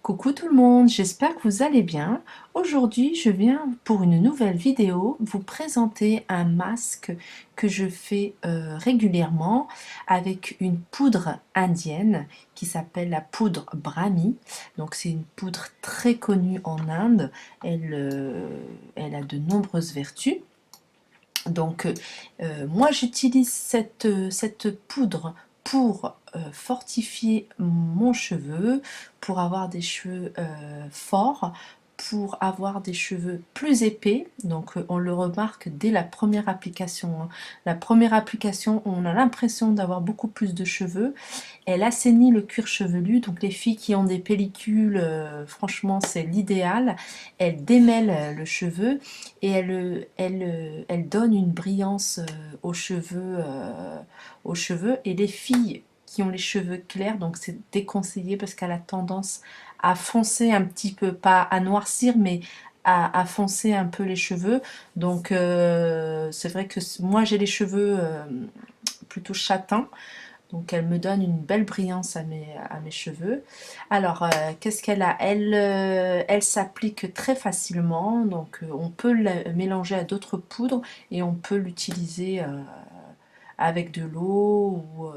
Coucou tout le monde, j'espère que vous allez bien. Aujourd'hui, je viens pour une nouvelle vidéo vous présenter un masque que je fais régulièrement avec une poudre indienne qui s'appelle la poudre Brahmi. Donc c'est une poudre très connue en Inde, elle a de nombreuses vertus. Donc moi j'utilise cette poudre pour fortifier mon cheveu, pour avoir des cheveux forts, pour avoir des cheveux plus épais. Donc on le remarque dès la première application, hein. La première application, on a l'impression d'avoir beaucoup plus de cheveux. Elle assainit le cuir chevelu, donc les filles qui ont des pellicules, franchement c'est l'idéal. Elle démêle le cheveu et elle donne une brillance aux cheveux. Et les filles qui ont les cheveux clairs, donc c'est déconseillé parce qu'elle a tendance à foncer un petit peu, pas à noircir, mais à foncer un peu les cheveux. Donc c'est vrai que moi j'ai les cheveux plutôt châtains. Donc elle me donne une belle brillance à mes cheveux. Alors qu'est-ce qu'elle a? Elle s'applique très facilement, donc on peut la mélanger à d'autres poudres et on peut l'utiliser avec de l'eau ou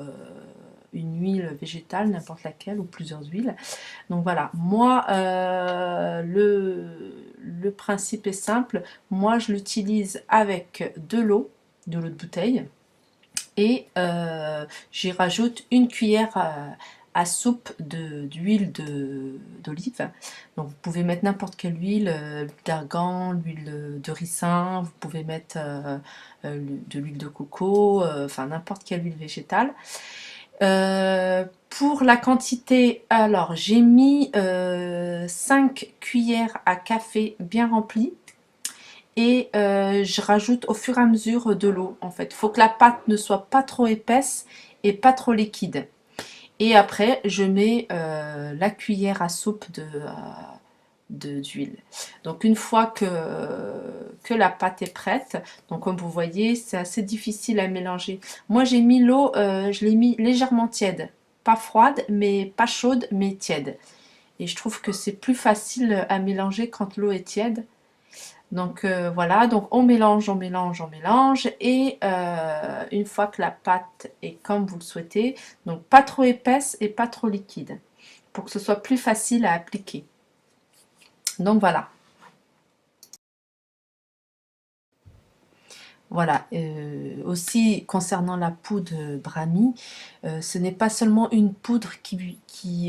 une huile végétale, n'importe laquelle, ou plusieurs huiles. Donc voilà, moi le principe est simple, moi je l'utilise avec de l'eau de bouteille, et j'y rajoute une cuillère à soupe d'huile d'olive. Donc vous pouvez mettre n'importe quelle huile, l'huile d'argan, l'huile de ricin, vous pouvez mettre de l'huile de coco, enfin n'importe quelle huile végétale. Pour la quantité, alors j'ai mis 5 cuillères à café bien remplies. Et je rajoute au fur et à mesure de l'eau. En fait, il faut que la pâte ne soit pas trop épaisse et pas trop liquide. Et après, je mets la cuillère à soupe d'huile. Donc une fois que la pâte est prête, donc comme vous voyez, c'est assez difficile à mélanger. Moi j'ai mis l'eau, je l'ai mis légèrement tiède. Pas froide, mais pas chaude, mais tiède. Et je trouve que c'est plus facile à mélanger quand l'eau est tiède. Donc voilà, donc on mélange, on mélange, on mélange, et une fois que la pâte est comme vous le souhaitez, donc pas trop épaisse et pas trop liquide, pour que ce soit plus facile à appliquer. Donc voilà. Voilà, aussi concernant la poudre Brahmi, ce n'est pas seulement une poudre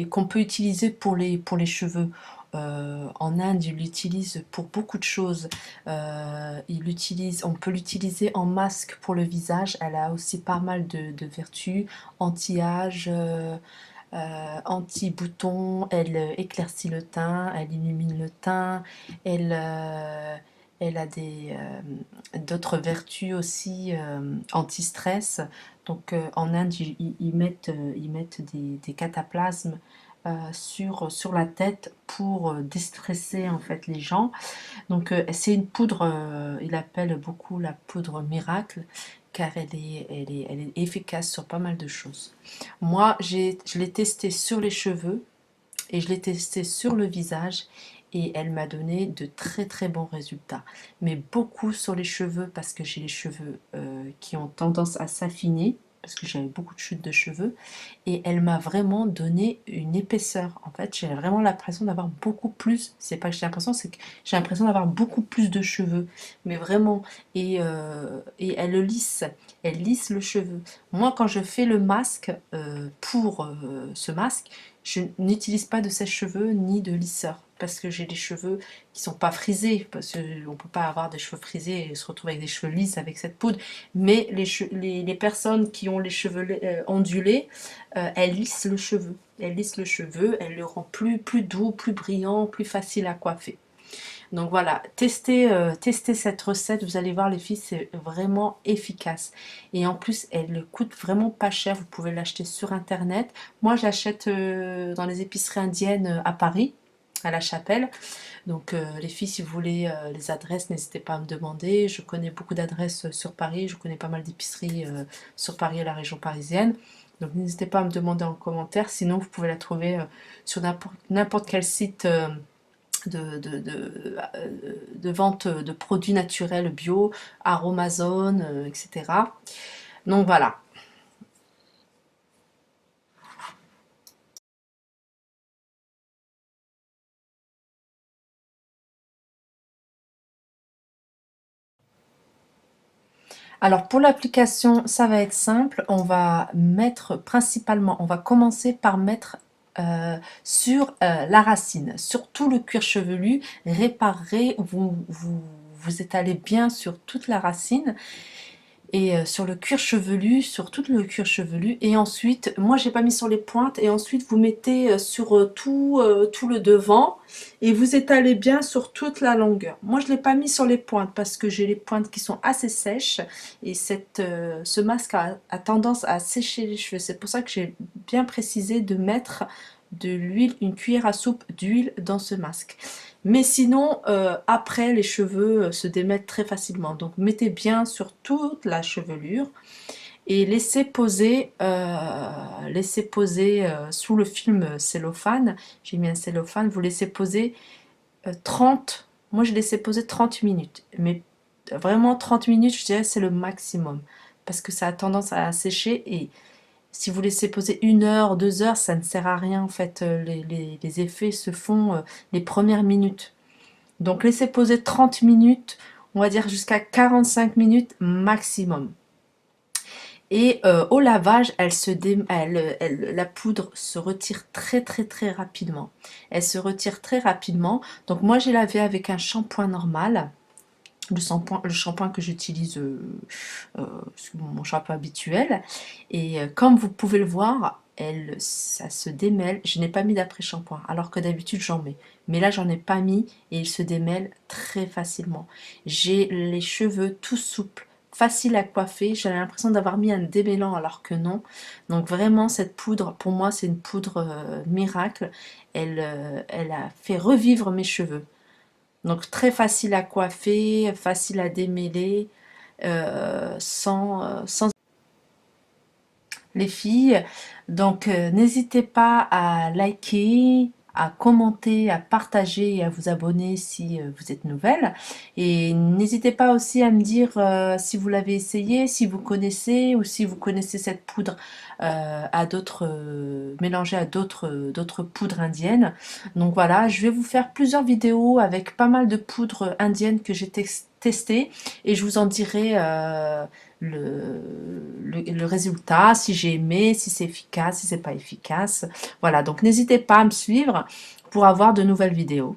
qu'on peut utiliser pour les cheveux. En Inde, ils l'utilisent pour beaucoup de choses. On peut l'utiliser en masque pour le visage. Elle a aussi pas mal de vertus, anti-âge, anti-boutons, elle éclaircit le teint, elle illumine le teint, elle, elle a d'autres vertus aussi, anti-stress. Donc en Inde, ils mettent des cataplasmes sur la tête pour déstresser en fait les gens. Donc c'est une poudre, il appelle beaucoup la poudre miracle, car elle est efficace sur pas mal de choses. Moi, je l'ai testée sur les cheveux et je l'ai testée sur le visage, et elle m'a donné de très très bons résultats. Mais beaucoup sur les cheveux, parce que j'ai les cheveux qui ont tendance à s'affiner, parce que j'avais beaucoup de chutes de cheveux, et elle m'a vraiment donné une épaisseur. En fait, j'ai vraiment l'impression d'avoir beaucoup plus, c'est pas que j'ai l'impression, c'est que j'ai l'impression d'avoir beaucoup plus de cheveux, mais vraiment. Et elle lisse le cheveu. Moi, quand je fais le masque, pour ce masque, je n'utilise pas de sèche-cheveux ni de lisseur, parce que j'ai des cheveux qui sont pas frisés, parce qu'on ne peut pas avoir des cheveux frisés et se retrouver avec des cheveux lisses avec cette poudre. Mais les personnes qui ont les cheveux ondulés, elles lissent le cheveu. Elles lissent le cheveu, elles le rend plus doux, plus brillant, plus facile à coiffer. Donc voilà, testez cette recette, vous allez voir les filles, c'est vraiment efficace. Et en plus, elle coûte vraiment pas cher, vous pouvez l'acheter sur internet. Moi, j'achète dans les épiceries indiennes à Paris, à La Chapelle. Donc les filles, si vous voulez les adresses, n'hésitez pas à me demander. Je connais beaucoup d'adresses sur Paris, je connais pas mal d'épiceries sur Paris et la région parisienne. Donc n'hésitez pas à me demander en commentaire, sinon vous pouvez la trouver sur n'importe quel site de vente de produits naturels bio, Aromazone, etc. Donc voilà. Alors pour l'application, ça va être simple. On va mettre principalement, on va commencer par mettre sur la racine, sur tout le cuir chevelu, réparer, vous étalez bien sur toute la racine et sur le cuir chevelu, sur tout le cuir chevelu, et ensuite, moi j'ai pas mis sur les pointes, et ensuite vous mettez sur tout le devant, et vous étalez bien sur toute la longueur. Moi je l'ai pas mis sur les pointes, parce que j'ai les pointes qui sont assez sèches, et ce masque a tendance à sécher les cheveux, c'est pour ça que j'ai bien précisé de mettre de l'huile, une cuillère à soupe d'huile dans ce masque. Mais sinon, après, les cheveux se démettent très facilement. Donc, mettez bien sur toute la chevelure et laissez poser sous le film cellophane. J'ai mis un cellophane. Vous laissez poser 30. Moi, je laissais poser 30 minutes. Mais vraiment, 30 minutes, je dirais, c'est le maximum. Parce que ça a tendance à sécher et si vous laissez poser 1 heure, 2 heures, ça ne sert à rien en fait. Les effets se font les premières minutes. Donc laissez poser 30 minutes, on va dire jusqu'à 45 minutes maximum. Et au lavage, la poudre se retire très rapidement. Elle se retire très rapidement. Donc moi j'ai lavé avec un shampoing normal. Le shampoing que j'utilise, mon shampoing habituel. Et comme vous pouvez le voir, ça se démêle. Je n'ai pas mis d'après-shampoing, alors que d'habitude j'en mets. Mais là, j'en ai pas mis et il se démêle très facilement. J'ai les cheveux tout souples, faciles à coiffer. J'avais l'impression d'avoir mis un démêlant alors que non. Donc vraiment, cette poudre, pour moi, c'est une poudre miracle. Elle a fait revivre mes cheveux. Donc très facile à coiffer, facile à démêler, sans les filles. Donc n'hésitez pas à liker, à commenter, à partager et à vous abonner si vous êtes nouvelle. Et n'hésitez pas aussi à me dire si vous l'avez essayé, si vous connaissez ou si vous connaissez cette poudre mélangée à d'autres poudres indiennes. Donc voilà, je vais vous faire plusieurs vidéos avec pas mal de poudres indiennes que j'ai testées et je vous en dirai le résultat, si j'ai aimé, si c'est efficace, si c'est pas efficace. Voilà, donc n'hésitez pas à me suivre pour avoir de nouvelles vidéos.